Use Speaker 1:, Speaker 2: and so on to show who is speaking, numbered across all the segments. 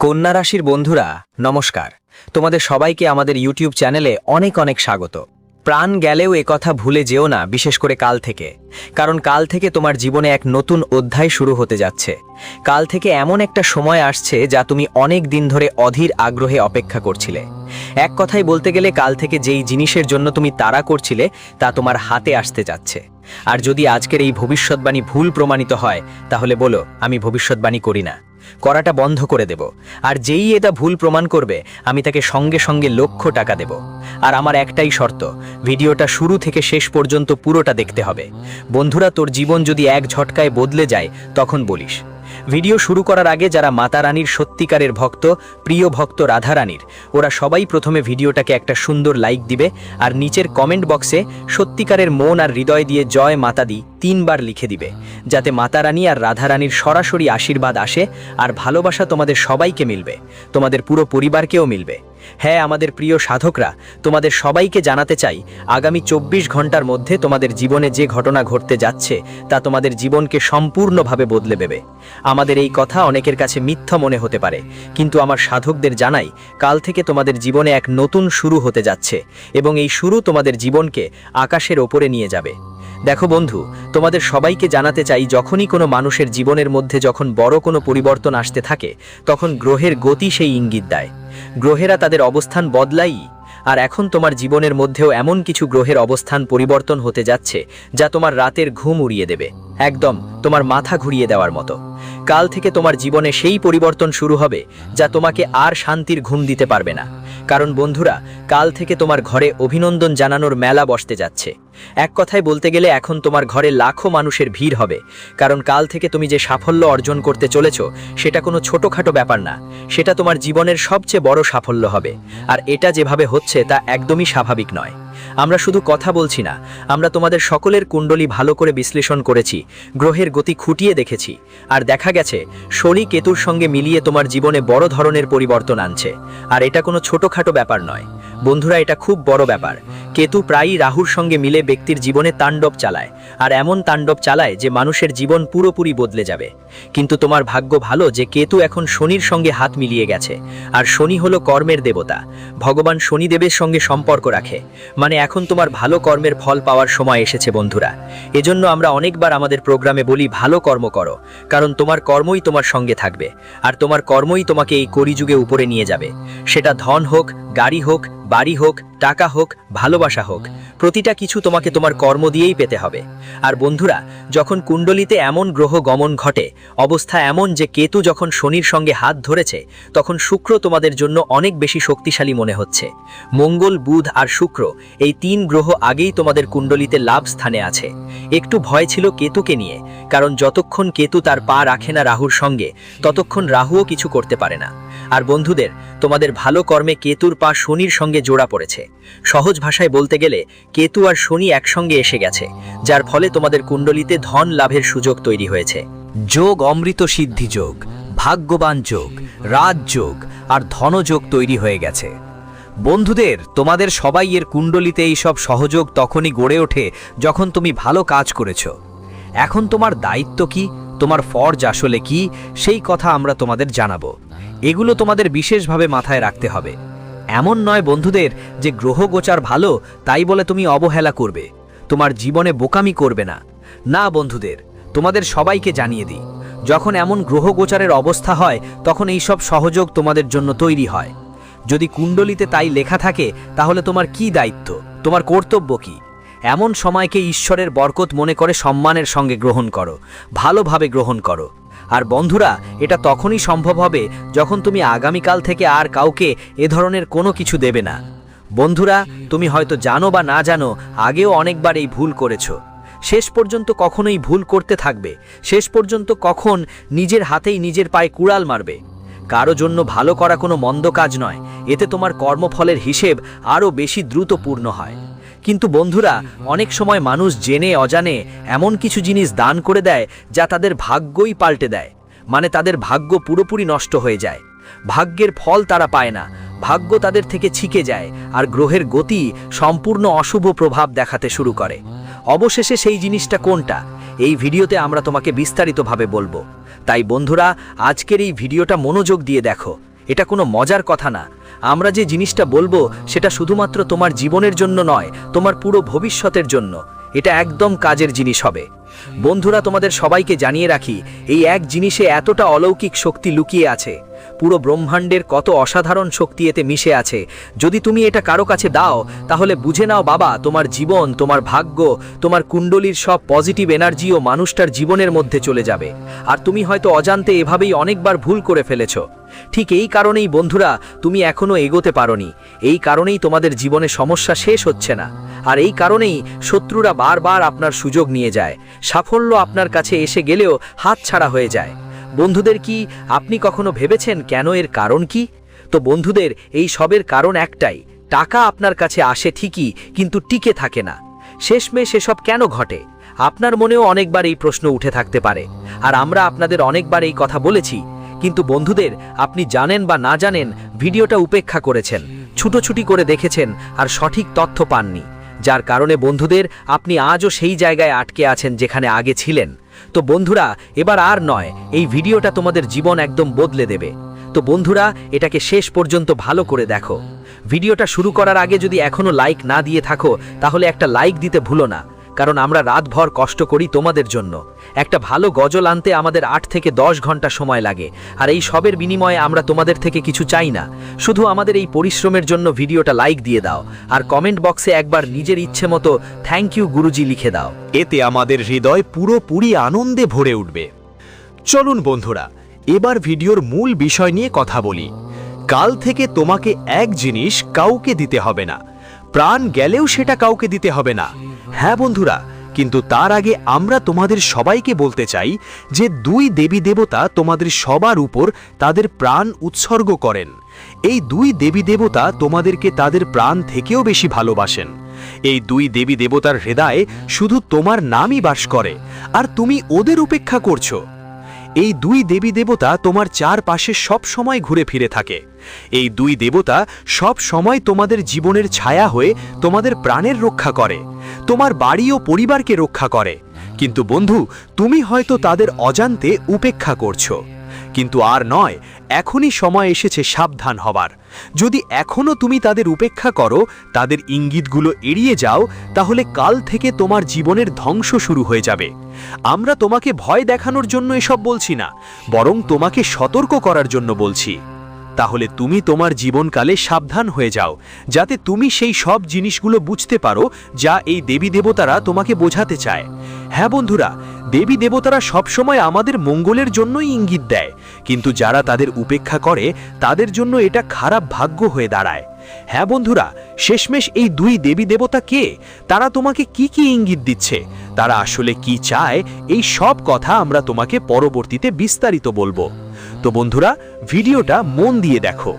Speaker 1: কন্যা রাশির বন্ধুরা নমস্কার। তোমাদের সবাইকে আমাদের ইউটিউব চ্যানেলে অনেক অনেক স্বাগত। প্রাণ গেলেও একথা ভুলে যেও না, বিশেষ করে কাল থেকে, কারণ কাল থেকে তোমার জীবনে এক নতুন অধ্যায় শুরু হতে যাচ্ছে। কাল থেকে এমন একটা সময় আসছে যা তুমি অনেক দিন ধরে অধীর আগ্রহে অপেক্ষা করছিলে। এক কথায় বলতে গেলে কাল থেকে যেই জিনিসের জন্য তুমি তাড়া করছিলে তা তোমার হাতে আসতে যাচ্ছে। আর যদি আজকের এই ভবিষ্যৎবাণী ভুল প্রমাণিত হয় তাহলে বলো আমি ভবিষ্যৎবাণী করি না, করাটা বন্ধ করে দেব। আর যেই এটা ভুল প্রমাণ করবে আমি তাকে সঙ্গে সঙ্গে লক্ষ টাকা দেব। আর আমার একটাই শর্ত, ভিডিওটা শুরু থেকে শেষ পর্যন্ত পুরোটা দেখতে হবে। বন্ধুরা, তোর জীবন যদি এক ঝটকায় বদলে যায় তখন বলিস। ভিডিও শুরু করার আগে যারা মাতা রানীর সত্যিকারের ভক্ত, প্রিয় ভক্ত রাধা রানীর, ওরা সবাই প্রথমে ভিডিওটাকে একটা সুন্দর লাইক দিবে আর নিচের কমেন্ট বক্সে সত্যিকারের মন আর হৃদয় দিয়ে জয় মাতা দি 3 বার লিখে দিবে, যাতে মাতা রানী আর রাধা রানীর সরাসরি আশীর্বাদ আসে আর ভালোবাসা তোমাদের সবাইকে মিলবে, তোমাদের পুরো পরিবারকেও মিলবে। হ্যাঁ, আমাদের প্রিয় সাধকরা, তোমাদের সবাইকে জানাতে চাই আগামী 24 ঘন্টার মধ্যে তোমাদের জীবনে যে ঘটনা ঘটতে যাচ্ছে তা তোমাদের জীবনকে সম্পূর্ণভাবে বদলে দেবে। আমাদের এই কথা অনেকের কাছে মিথ্যা মনে হতে পারে, কিন্তু আমার সাধকদের জানাই কাল থেকে তোমাদের জীবনে এক নতুন শুরু হতে যাচ্ছে এবং এই শুরু তোমাদের জীবনকে আকাশের ওপরে নিয়ে যাবে। দেখো বন্ধু, তোমাদের সবাইকে জানাতে চাই যখনই কোনো মানুষের জীবনের মধ্যে যখন বড় কোনো পরিবর্তন আসতে থাকে তখন গ্রহের গতি সেই ইঙ্গিত দেয়। গ্রহেরা তাদের অবস্থান বদলাই, আর এখন তোমার জীবনের মধ্যেও এমন কিছু গ্রহের অবস্থান পরিবর্তন হতে যাচ্ছে যা তোমার রাতের ঘুম উড়িয়ে দেবে, একদম তোমার মাথা ঘুরিয়ে দেওয়ার মতো। কাল থেকে তোমার জীবনে সেই পরিবর্তন শুরু হবে যা তোমাকে আর শান্তির ঘুম দিতে পারবে না। কারণ বন্ধুরা, কাল থেকে তোমার ঘরে অভিনন্দন জানানোর মেলা বসতে যাচ্ছে। এক কথায় বলতে গেলে এখন তোমার ঘরে লাখো মানুষের ভিড় হবে, কারণ কাল থেকে তুমি যে সাফল্য অর্জন করতে চলেছ সেটা কোনো ছোটখাটো ব্যাপার না, সেটা তোমার জীবনের সবচেয়ে বড় সাফল্য হবে। আর এটা যেভাবে হচ্ছে তা একদমই স্বাভাবিক নয়। আমরা শুধু কথা বলছি না, আমরা তোমাদের সকলের কুণ্ডলী ভালো করে বিশ্লেষণ করেছি, গ্রহের গতি খুঁটিয়ে দেখেছি, আর দেখা গেছে শনি কেতুর সঙ্গে মিলিয়ে তোমার জীবনে বড় ধরনের পরিবর্তন আনছে। আর এটা কোনো ছোটখাটো ব্যাপার নয় বন্ধুরা, এটা খুব বড় ব্যাপার। কেতু প্রায়ই রাহুর সঙ্গে মিলে ব্যক্তির জীবনে তাণ্ডব চালায়, আর এমন তাণ্ডব চালায় যে মানুষের জীবন পুরোপুরি বদলে যাবে। কিন্তু তোমার ভাগ্য ভালো যে কেতু এখন শনির সঙ্গে হাত মিলিয়ে গেছে, আর শনি হলো কর্মের দেবতা। ভগবান শনিদেবের সঙ্গে সম্পর্ক রাখে, মানে এখন তোমার ভালো কর্মের ফল পাওয়ার সময় এসেছে বন্ধুরা। এজন্য আমরা অনেকবার আমাদের প্রোগ্রামে বলি ভালো কর্ম করো, কারণ তোমার কর্মই তোমার সঙ্গে থাকবে, আর তোমার কর্মই তোমাকে এই কলিযুগে উপরে নিয়ে যাবে। সেটা ধন হোক, গাড়ি হোক, বাড়ি হোক, টাকা হোক, ভালোবাসা হোক, প্রতিটা কিছু তোমাকে তোমার কর্ম দিয়েই পেতে হবে। আর বন্ধুরা, যখন কুণ্ডলিতে এমন গ্রহ গমন ঘটে, অবস্থা এমন যে কেতু যখন শনির সঙ্গে হাত ধরেছে, তখন শুক্র তোমাদের জন্য অনেক বেশি শক্তিশালী মনে হচ্ছে। মঙ্গল, বুধ আর শুক্র এই 3 গ্রহ আগেই তোমাদের কুণ্ডলিতে লাভ স্থানে আছে। একটু ভয় ছিল কেতুকে নিয়ে, কারণ যতক্ষণ কেতু তার পা রাখে না রাহুর সঙ্গে ততক্ষণ রাহুও কিছু করতে পারে না। আর বন্ধুদের, তোমাদের ভালো কর্মে কেতুর পা শনির সঙ্গে জোড়া পড়েছে। সহজ ভাষায় বলতে গেলে কেতু আর শনি একসঙ্গে এসে গেছে, যার ফলে তোমাদের কুণ্ডলিতে ধন লাভের সুযোগ তৈরি হয়েছে। যোগ, অমৃত সিদ্ধি যোগ, ভাগ্যবান যোগ, রাজযোগ আর ধনযোগ তৈরি হয়ে গেছে। বন্ধুদের, তোমাদের সবাই এর কুণ্ডলিতে এই সব সহযোগ তখনই গড়ে ওঠে যখন তুমি ভালো কাজ করেছো। এখন তোমার দায়িত্ব কি, তোমার ফরজ আসলে কি, সেই কথা আমরা তোমাদের জানাবো। এগুলো তোমাদের বিশেষভাবে মাথায় রাখতে হবে। এমন নয় বন্ধুদের যে গ্রহ গোচার ভালো তাই বলে তুমি অবহেলা করবে, তোমার জীবনে বোকামি করবে না। না বন্ধুদের, তোমাদের সবাইকে জানিয়ে দিই, যখন এমন গ্রহ গোচারের অবস্থা হয় তখন এই সব সহযোগ তোমাদের জন্য তৈরি হয়। যদি কুণ্ডলিতে তাই লেখা থাকে তাহলে তোমার কি দায়িত্ব, তোমার কর্তব্য কি? এমন সময়কে ঈশ্বরের বরকত মনে করে সম্মানের সঙ্গে গ্রহণ করো, ভালোভাবে গ্রহণ করো। আর বন্ধুরা, এটা তখনই সম্ভব হবে যখন তুমি আগামীকাল থেকে আর কাউকে এ ধরনের কোনো কিছু দেবে না। বন্ধুরা, তুমি হয়তো জানো বা না জানো আগেও অনেকবার এই ভুল করেছো। শেষ পর্যন্ত কখনোই ভুল করতে থাকবে, শেষ পর্যন্ত কখন নিজের হাতেই নিজের পায়ে কুড়াল মারবে। কারো জন্য ভালো করা কোনো মন্দ কাজ নয়, এতে তোমার কর্মফলের হিসেব আরও বেশি দ্রুত পূর্ণ হয়। কিন্তু বন্ধুরা, অনেক সময় মানুষ জেনে অজানে এমন কিছু জিনিস দান করে দেয় যা তাদের ভাগ্যই পাল্টে দেয়, মানে তাদের ভাগ্য পুরোপুরি নষ্ট হয়ে যায়। ভাগ্যের ফল তারা পায় না, ভাগ্য তাদের থেকে ছিকে যায়, আর গ্রহের গতি সম্পূর্ণ অশুভ প্রভাব দেখাতে শুরু করে। অবশেষে সেই জিনিসটা কোনটা, এই ভিডিওতে আমরা তোমাকে বিস্তারিতভাবে বলবো। তাই বন্ধুরা, আজকের এই ভিডিওটা মনোযোগ দিয়ে দেখো। এটা কোনো মজার কথা না। আমরা যে জিনিসটা বলবো সেটা শুধুমাত্র তোমার জীবনের জন্য নয়, তোমার পুরো ভবিষ্যতের জন্য। এটা একদম কাজের জিনিস হবে। বন্ধুরা, তোমাদের সবাইকে জানিয়ে রাখি, এই এক জিনিসে এতটা অলৌকিক শক্তি লুকিয়ে আছে। পুরো ব্রহ্মাণ্ডের কত অসাধারণ শক্তি এতে মিশে আছে। যদি তুমি এটা কারো কাছে দাও, তাহলে বুঝে নাও বাবা, তোমার জীবন, তোমার ভাগ্য, তোমার কুণ্ডলীর সব পজিটিভ এনার্জিও মানুষটার জীবনের মধ্যে চলে যাবে। আর তুমি হয়তো অজান্তে এভাবেই অনেকবার ভুল করে ফেলেছো। ঠিক এই কারণেই বন্ধুরা, তুমি এখনো এগোতে পারোনি। এই কারণেই তোমাদের জীবনে সমস্যা শেষ হচ্ছে না। আর এই কারণেই শত্রুরা বারবার আপনার সুযোগ নিয়ে যায়। সাফল্য আপনার কাছে এসে গেলেও হাতছাড়া হয়ে যায়। বন্ধুদের, কি আপনি কখনো ভেবেছেন কেন এর কারণ কি? তো বন্ধুদের, এই সবের কারণ একটাই, টাকা আপনার কাছে আসে ঠিকই, কিন্তু টিকে থাকে না। শেষমেশ এসব কেন ঘটে? আপনার মনেও অনেকবার এই প্রশ্ন উঠে থাকতে পারে। আর আমরা আপনাদের অনেকবার এই কথা বলেছি। কিন্তু বন্ধুদের, আপনি জানেন বা না জানেন, ভিডিওটা উপেক্ষা করেছেন, ছুটোছুটি করে দেখেছেন আর সঠিক তথ্য পাননি। যার কারণে বন্ধুদের, আপনি আজও সেই জায়গায় আটকে আছেন যেখানে আগে ছিলেন। তো বন্ধুরা, এবার আর নয়, এই ভিডিওটা তোমাদের জীবন একদম বদলে দেবে। তো বন্ধুরা, এটাকে শেষ পর্যন্ত ভালো করে দেখো। ভিডিওটা শুরু করার আগে যদি এখনো লাইক না দিয়ে থাকো, তাহলে একটা লাইক দিতে ভুলো না, কারণ আমরা রাতভর কষ্ট করি তোমাদের জন্য। একটা ভালো গজল আনতে আমাদের 8 থেকে 10 ঘন্টা সময় লাগে। আর এই সবের বিনিময়ে আমরা তোমাদের থেকে কিছু চাই না, শুধু আমাদের এই পরিশ্রমের জন্য ভিডিওটা লাইক দিয়ে দাও আর কমেন্ট বক্সে একবার নিজের ইচ্ছে মতো থ্যাংক ইউ গুরুজি লিখে দাও।
Speaker 2: এতে আমাদের হৃদয় পুরোপুরি আনন্দে ভরে উঠবে। চলুন বন্ধুরা, এবার ভিডিওর মূল বিষয় নিয়ে কথা বলি। কাল থেকে তোমাকে এক জিনিস কাউকে দিতে হবে না, প্রাণ গেলেও সেটা কাউকে দিতে হবে না। হ্যাঁ বন্ধুরা, কিন্তু তার আগে আমরা তোমাদের সবাইকে বলতে চাই যে 2 দেবী দেবতা তোমাদের সবার উপর তাদের প্রাণ উৎসর্গ করেন। এই 2 দেবী দেবতা তোমাদেরকে তাদের প্রাণ থেকেও বেশি ভালোবাসেন। এই 2 দেবী দেবতার হৃদয়ে শুধু তোমার নামই বাস করে, আর তুমি ওদের উপেক্ষা করছো। এই 2 দেবী দেবতা তোমার চারপাশে সব সময় ঘুরে ফিরে থাকে। এই 2 দেবতা সব সময় তোমাদের জীবনের ছায়া হয়ে তোমাদের প্রাণের রক্ষা করে, তোমার বাড়ি ও পরিবারকে রক্ষা করে। কিন্তু বন্ধু, তুমি হয়তো তাদের অজান্তে উপেক্ষা করছো। কিন্তু আর নয়, এখনই সময় এসেছে সাবধান হবার। যদি এখনো তুমি তাদের উপেক্ষা করো, তাদের ইঙ্গিতগুলো এড়িয়ে যাও, তাহলে কাল থেকে তোমার জীবনের ধ্বংস শুরু হয়ে যাবে। আমরা তোমাকে ভয় দেখানোর জন্য এসব বলছি না, বরং তোমাকে সতর্ক করার জন্য বলছি। তাহলে তুমি তোমার জীবনকালে সাবধান হয়ে যাও, যাতে তুমি সেই সব জিনিসগুলো বুঝতে পারো যা এই দেবী দেবতারা তোমাকে বোঝাতে চায়। হ্যাঁ বন্ধুরা, দেবী দেবতারা সবসময় আমাদের মঙ্গলের জন্যই ইঙ্গিত দেয়, কিন্তু যারা তাদের উপেক্ষা করে তাদের জন্য এটা খারাপ ভাগ্য হয়ে দাঁড়ায়। হ্যাঁ বন্ধুরা, শেষমেশ এই 2 দেবী দেবতা কে? তারা তোমাকে কি কি ইঙ্গিত দিচ্ছে? তারা আসলে কি চায়? এই সব কথা আমরা তোমাকে পরবর্তীতে বিস্তারিত বলবো। তো বন্ধুরা, ভিডিওটা মন দিয়ে দেখো।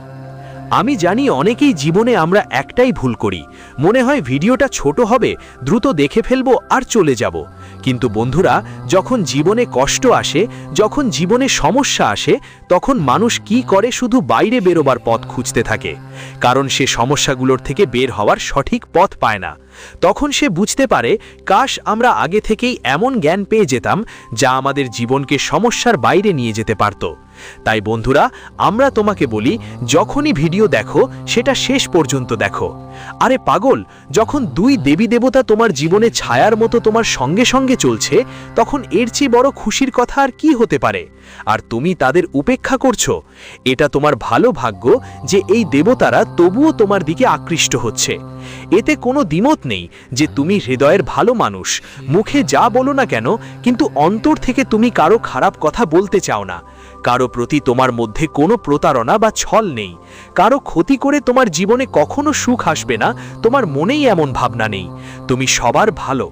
Speaker 2: আমি জানি অনেকেই জীবনে আমরা একটাই ভুল করি, মনে হয় ভিডিওটা ছোট হবে, দ্রুত দেখে ফেলবো আর চলে যাব। কিন্তু বন্ধুরা, যখন জীবনে কষ্ট আসে, যখন জীবনে সমস্যা আসে, তখন মানুষ কি করে? শুধু বাইরে বেরোবার পথ খুঁজতে থাকে, কারণ সে সমস্যাগুলোর থেকে বের হওয়ার সঠিক পথ পায় না। তখন সে বুঝতে পারে, কাশ আমরা আগে থেকেই এমন জ্ঞান পেয়ে যেতাম যা আমাদের জীবনকে সমস্যার বাইরে নিয়ে যেতে পারত। তাই বন্ধুরা, আমরা তোমাকে বলি, যখনই ভিডিও দেখো সেটা শেষ পর্যন্ত দেখো। আরে পাগল, যখন 2 দেবী দেবতা তোমার জীবনে ছায়ার মতো তোমার সঙ্গে সঙ্গে চলছে, তখন এর চেয়ে বড় খুশির কথা আর কি হতে পারে? আর তুমি তাদের উপেক্ষা করছো। এটা তোমার ভালো ভাগ্য যে এই দেবতারা তবুও তোমার দিকে আকৃষ্ট হচ্ছে। এতে কোনো দ্বিমত নেই যে তুমি হৃদয়ের ভালো মানুষ, মুখে যা বলো না কেন, কিন্তু অন্তর থেকে তুমি কারো খারাপ কথা বলতে চাও না। কারো প্রতি তোমার মধ্যে কোনো প্রতারণা বা ছল নেই। কারো ক্ষতি করে তোমার জীবনে কখনো সুখ আসবে না, তোমার মনেই এমন ভাবনা নেই। তুমি সবার ভালো।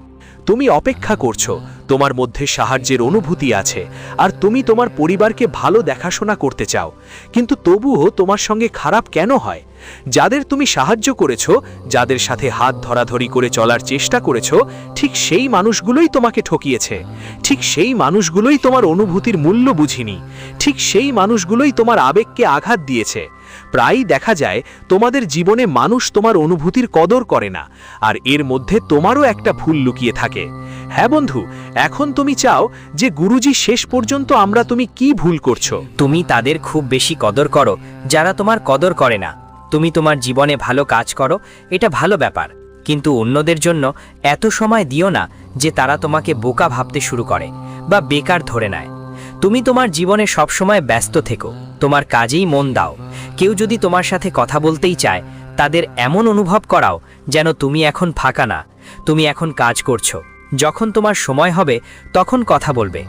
Speaker 2: তুমি অপেক্ষা করছো, তোমার মধ্যে সাহায্যের অনুভূতি আছে, আর তুমি তোমার পরিবারকে ভালো দেখাশোনা করতে চাও। কিন্তু তবুও তোমার সঙ্গে খারাপ কেন হয়? যাদের তুমি সাহায্য করেছো, যাদের সাথে হাত ধরাধরি করে চলার চেষ্টা করেছো, ঠিক সেই মানুষগুলোই তোমাকে ঠকিয়েছে। ঠিক সেই মানুষগুলোই তোমার অনুভূতির মূল্য বুঝিনি। ঠিক সেই মানুষগুলোই তোমার আবেগকে আঘাত দিয়েছে। প্রায়ই দেখা যায় তোমাদের জীবনে মানুষ তোমার অনুভূতির কদর করে না, আর এর মধ্যে তোমারও একটা ভুল লুকিয়ে থাকে। হ্যাঁ বন্ধু, এখন তুমি চাও যে গুরুজি শেষ পর্যন্ত আমরা তুমি কি ভুল করছো।
Speaker 1: তুমি তাদের খুব বেশি কদর করো যারা তোমার কদর করে না। তুমি তোমার জীবনে ভালো কাজ করো, এটা ভালো ব্যাপার, কিন্তু অন্যদের জন্য এত সময় দিও না যে তারা তোমাকে বোকা ভাবতে শুরু করে বা বেকার ধরে নেয়। তুমি তোমার জীবনে সবসময় ব্যস্ত থেকো, তোমার কাজেই মন দাও। কেউ যদি তোমার সাথে কথা বলতেই চায়, তাদের এমন অনুভব করাও যেন তুমি এখন ফাঁকা না, তুমি এখন কাজ করছো। যখন তোমার সময় হবে তখন কথা বলবে।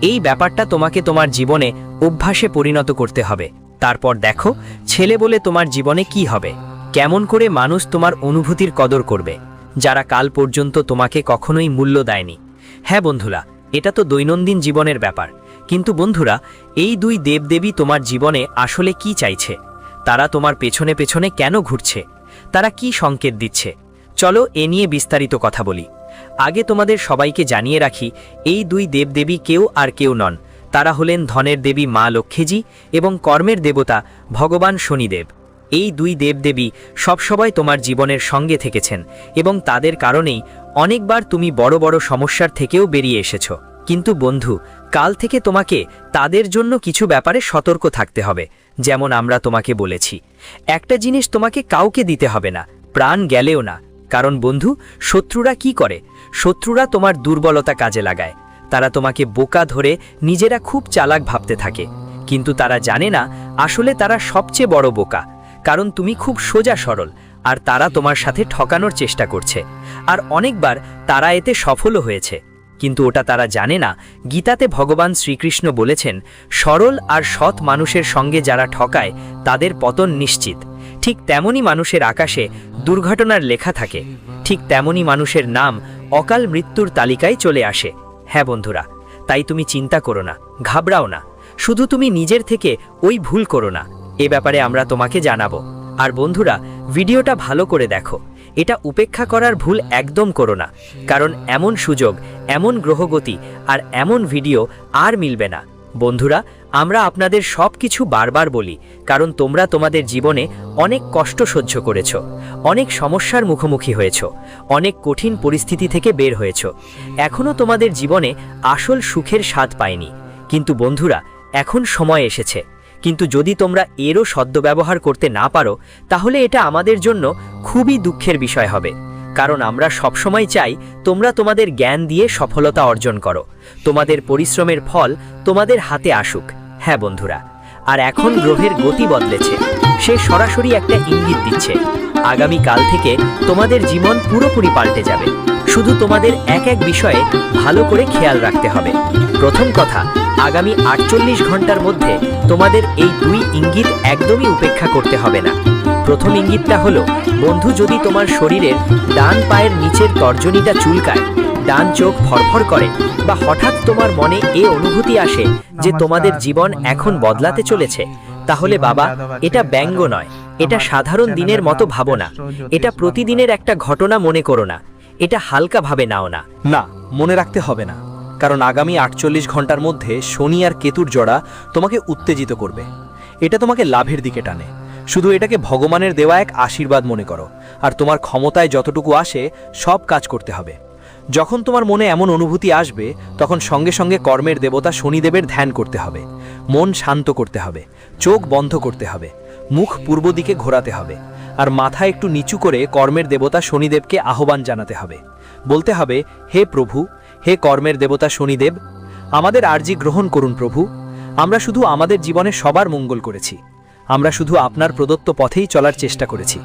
Speaker 1: এই ব্যাপারটা তোমাকে তোমার জীবনে অভ্যাসে পরিণত করতে হবে। তারপর দেখো ছেলে বলে তোমার জীবনে কি হবে, কেমন করে মানুষ তোমার অনুভূতির কদর করবে, যারা কাল পর্যন্ত তোমাকে কখনোই মূল্য দেয়নি। হ্যাঁ বন্ধুরা, এটা তো দৈনন্দিন জীবনের ব্যাপার, কিন্তু বন্ধুরা, এই দুই দেবদেবী তোমার জীবনে আসলে কি চাইছে? তারা তোমার পেছনে পেছনে কেন ঘুরছে? তারা কি সংকেত দিচ্ছে? চলো এ নিয়ে বিস্তারিত কথা বলি। আগে তোমাদের সবাইকে জানিয়ে রাখি, এই দুই দেবদেবী কেউ আর কেউ নন। তারা হলেন ধনের দেবী মা লক্ষ্মীজি এবং কর্মের দেবতা ভগবান শনিদেব। এই দুই দেবদেবী সবসময় তোমার জীবনের সঙ্গে থেকেছেন এবং তাদের কারণেই অনেকবার তুমি বড় বড় সমস্যার থেকেও বেরিয়ে এসেছো। কিন্তু বন্ধু, কাল থেকে তোমাকে তাদের জন্য কিছু ব্যাপারে সতর্ক থাকতে হবে। যেমন আমরা তোমাকে বলেছি, একটা জিনিস তোমাকে কাউকে দিতে হবে না, প্রাণ গেলেও না। কারণ বন্ধু, শত্রুরা কি করে? শত্রুরা তোমার দুর্বলতা কাজে লাগায়। তারা তোমাকে বোকা ধরে নিজেরা খুব চালাক ভাবতে থাকে, কিন্তু তারা জানে না আসলে তারা সবচেয়ে বড় বোকা। কারণ তুমি খুব সোজা সরল, আর তারা তোমার সাথে ঠকানোর চেষ্টা করছে। আর অনেকবার তারা এতে সফলও হয়েছে, কিন্তু ওটা তারা জানে না। গীতাতে ভগবান শ্রীকৃষ্ণ বলেছেন, সরল আর সৎ মানুষের সঙ্গে যারা ঠকায় তাদের পতন নিশ্চিত। ঠিক তেমনই মানুষের আকাশে দুর্ঘটনার লেখা থাকে, ঠিক তেমনই মানুষের নাম অকাল মৃত্যুর তালিকায় চলে আসে। হ্যাঁ বন্ধুরা, তাই তুমি চিন্তা করো না, ঘাবড়াও না, শুধু তুমি নিজের থেকে ওই ভুল করো না। এ ব্যাপারে আমরা তোমাকে জানাবো। আর বন্ধুরা, ভিডিওটা ভালো করে দেখো, এটা উপেক্ষা করার ভুল একদম করো না, কারণ এমন সুযোগ, এমন গ্রহগতি আর এমন ভিডিও আর মিলবে না। বন্ধুরা, আমরা আপনাদের সব কিছু বারবার বলি, কারণ তোমরা তোমাদের জীবনে অনেক কষ্ট সহ্য করেছ, অনেক সমস্যার মুখোমুখি হয়েছ, অনেক কঠিন পরিস্থিতি থেকে বের হয়েছ। এখনও তোমাদের জীবনে আসল সুখের স্বাদ পায়নি, কিন্তু বন্ধুরা, এখন সময় এসেছে। কিন্তু যদি তোমরা এরও সদ্ব্যবহার করতে না পারো, তাহলে এটা আমাদের জন্য খুবই দুঃখের বিষয় হবে। কারণ আমরা সবসময় চাই তোমরা তোমাদের জ্ঞান দিয়ে সফলতা অর্জন করো, তোমাদের পরিশ্রমের ফল তোমাদের হাতে আসুক। হ্যাঁ বন্ধুরা, আর এখন গ্রহের গতি বদলেছে, সে সরাসরি একটা ইঙ্গিত দিচ্ছে আগামী কাল থেকে তোমাদের জীবন পুরোপুরি পাল্টে যাবে। শুধু তোমাদের এক এক বিষয়ে ভালো করে খেয়াল রাখতে হবে। প্রথম কথা, আগামী 48 ঘন্টার মধ্যে তোমাদের এই দুই ইঙ্গিত একদমই উপেক্ষা করতে হবে না। প্রথম ইঙ্গিতটা হলো, বন্ধু, যদি তোমার শরীরের ডান পায়ের নিচের তর্জনীটা চুলকায়, ডান চোখ ফরফর করে, বা হঠাৎ তোমার মনে এ অনুভূতি আসে যে তোমাদের জীবন এখন বদলাতে চলেছে, তাহলে বাবা, এটা ব্যঙ্গ নয়, এটা সাধারণ দিনের মতো ভাবো না, এটা প্রতিদিনের একটা ঘটনা মনে করো না, এটা হালকাভাবে নাও না।
Speaker 2: না, মনে রাখতে হবে না, কারণ আগামী 48 ঘন্টার মধ্যে শনি আর কেতুর জোড়া তোমাকে উত্তেজিত করবে। এটা তোমাকে লাভের দিকে টানে। শুধু এটাকে ভগবানের দেওয়া এক আশীর্বাদ মনে করো, আর তোমার ক্ষমতায় যতটুকু আসে সব কাজ করতে হবে। যখন তোমার মনে এমন অনুভূতি আসবে, তখন সঙ্গে সঙ্গে কর্মের দেবতা শনিদেবের ধ্যান করতে হবে, মন শান্ত করতে হবে, চোখ বন্ধ করতে হবে, মুখ পূর্ব দিকে ঘোরাতে হবে, আর মাথা একটু নিচু করে কর্মের দেবতা শনিদেবকে আহ্বান জানাতে হবে। বলতে হবে, হে প্রভু, হে কর্মের দেবতা শনিদেব, আমাদের আর্জি গ্রহণ করুন প্রভু। আমরা শুধু আমাদের জীবনে সবার মঙ্গল করেছি, আমরা শুধু আপনার প্রদত্ত পথেই চলার চেষ্টা করেছি।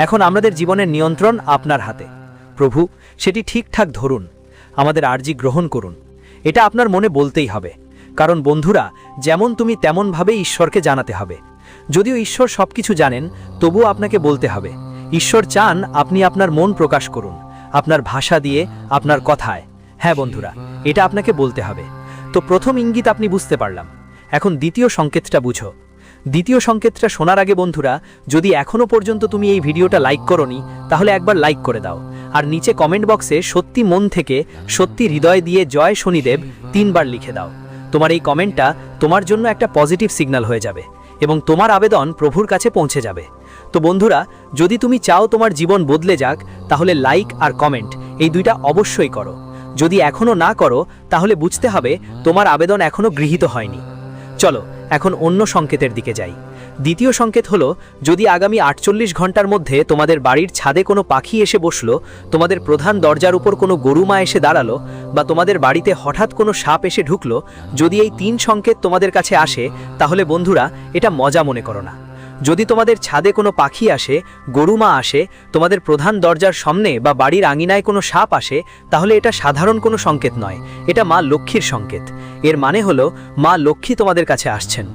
Speaker 2: এখন আমাদের জীবনের নিয়ন্ত্রণ আপনার হাতে। প্রভু, সেটি ঠিকঠাক ধরুন, আমাদের আর্জি গ্রহণ করুন। এটা আপনার মনে বলতেই হবে, কারণ বন্ধুরা, যেমন তুমি তেমনভাবে ঈশ্বরকে জানাতে হবে। যদিও ঈশ্বর সব কিছু জানেন, তবুও আপনাকে বলতে হবে। ঈশ্বর চান আপনি আপনার মন প্রকাশ করুন, আপনার ভাষা দিয়ে, আপনার কথায়। হ্যাঁ বন্ধুরা, এটা আপনাকে বলতে হবে। তো প্রথম ইঙ্গিত আপনি বুঝতে পারলাম, এখন দ্বিতীয় সংকেতটা বুঝো।
Speaker 3: দ্বিতীয় সংকেতটা শোনার আগে বন্ধুরা, যদি এখনো পর্যন্ত তুমি এই ভিডিওটা লাইক করোনি তাহলে একবার লাইক করে দাও, আর নিচে কমেন্ট বক্সে সত্যি মন থেকে সত্যি হৃদয় দিয়ে জয় শনিদেব 3 বার লিখে দাও। তোমার এই কমেন্টটা তোমার জন্য একটা পজিটিভ সিগন্যাল হয়ে যাবে এবং তোমার আবেদন প্রভুর কাছে পৌঁছে যাবে। তো বন্ধুরা, যদি তুমি চাও তোমার জীবন বদলে যাক তাহলে লাইক আর কমেন্ট এই দুইটা অবশ্যই করো। যদি এখনো না করো তাহলে বুঝতে হবে তোমার আবেদন এখনো গৃহীত হয়নি। চলো এখন অন্য সংকেতের দিকে যাই। দ্বিতীয় সংকেত হলো, যদি আগামী 48 ঘন্টার মধ্যে তোমাদের বাড়ির ছাদে কোনো পাখি এসে বসলো, তোমাদের প্রধান দরজার উপর কোনো গরুমা এসে দাঁড়ালো, বা তোমাদের বাড়িতে হঠাৎ কোনো সাপ এসে ঢুকলো, যদি এই 3 সংকেত তোমাদের কাছে আসে তাহলে বন্ধুরা এটা মজা মনে করো না। যদি তোমাদের ছাদে কোনো পাখি আসে, গরুমা আসে, তোমাদের প্রধান দরজার সামনে বা বাড়ির আঙিনায় কোনো সাপ আসে, তাহলে এটা সাধারণ কোনো সংকেত নয়, এটা মা লক্ষ্মীর সংকেত। এর মানে হলো মা লক্ষ্মী তোমাদের কাছে আসছেন।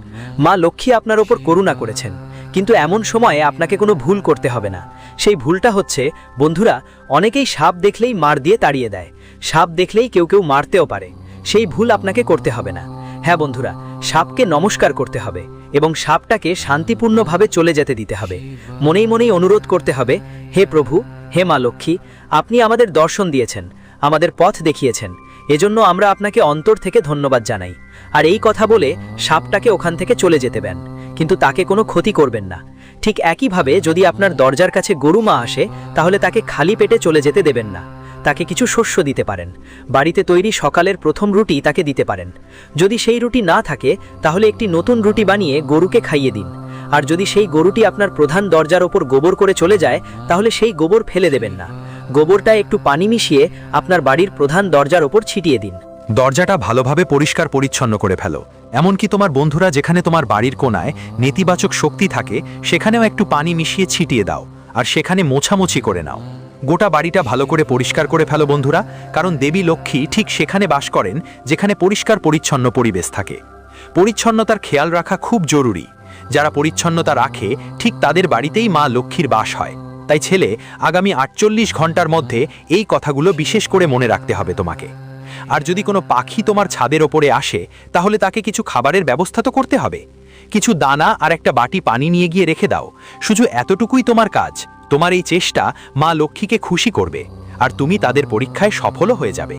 Speaker 3: মা লক্ষ্মী আপনার ওপর করুণা করেছেন, কিন্তু এমন সময়ে আপনাকে কোনো ভুল করতে হবে না। সেই ভুলটা হচ্ছে বন্ধুরা, অনেকেই সাপ দেখলেই মার দিয়ে তাড়িয়ে দেয়, সাপ দেখলেই কেউ কেউ মারতেও পারে। সেই ভুল আপনাকে করতে হবে না। হ্যাঁ বন্ধুরা, সাপকে নমস্কার করতে হবে এবং সাপটাকে শান্তিপূর্ণভাবে চলে যেতে দিতে হবে। মনেই মনেই অনুরোধ করতে হবে, হে প্রভু, হে মা লক্ষ্মী, আপনি আমাদের দর্শন দিয়েছেন, আমাদের পথ দেখিয়েছেন, এজন্য আমরা আপনাকে অন্তর থেকে ধন্যবাদ জানাই। আর এই কথা বলে সাপটাকে ওখান থেকে চলে যেতে দেন, কিন্তু তাকে কোনো ক্ষতি করবেন না। ঠিক একইভাবে যদি আপনার দরজার কাছে গরুমা আসে তাহলে তাকে খালি পেটে চলে যেতে দেবেন না। তাকে কিছু শস্য দিতে পারেন, বাড়িতে তৈরি সকালের প্রথম রুটি তাকে দিতে পারেন। যদি সেই রুটি না থাকে তাহলে একটি নতুন রুটি বানিয়ে গরুকে খাইয়ে দিন। আর যদি সেই গরুটি আপনার প্রধান দরজার ওপর গোবর করে চলে যায় তাহলে সেই গোবর ফেলে দেবেন না, গোবরটা একটু পানি মিশিয়ে আপনার বাড়ির প্রধান দরজার ওপর ছিটিয়ে দিন।
Speaker 2: দরজাটা ভালোভাবে পরিষ্কার পরিচ্ছন্ন করে ফেলো। এমনকি তোমার বন্ধুরা যেখানে তোমার বাড়ির কোণায় নেতিবাচক শক্তি থাকে সেখানেও একটু পানি মিশিয়ে ছিটিয়ে দাও, আর সেখানে মোছামুছি করে নাও। গোটা বাড়িটা ভালো করে পরিষ্কার করে ফেলো বন্ধুরা, কারণ দেবী লক্ষ্মী ঠিক সেখানে বাস করেন যেখানে পরিষ্কার পরিচ্ছন্ন পরিবেশ থাকে। পরিচ্ছন্নতার খেয়াল রাখা খুব জরুরি। যারা পরিচ্ছন্নতা রাখে ঠিক তাদের বাড়িতেই মা লক্ষ্মীর বাস হয়। তাই ছেলে, আগামী 48 ঘন্টার মধ্যে এই কথাগুলো বিশেষ করে মনে রাখতে হবে তোমাকে। আর যদি কোনো পাখি তোমার ছাদের ওপরে আসে তাহলে তাকে কিছু খাবারের ব্যবস্থা তো করতে হবে। কিছু দানা আর একটা বাটি পানি নিয়ে গিয়ে রেখে দাও। শুধু এতটুকুই তোমার কাজ। তোমার এই চেষ্টা মা লক্ষ্মীকে খুশি করবে আর তুমি তাদের পরীক্ষায় সফলও হয়ে যাবে।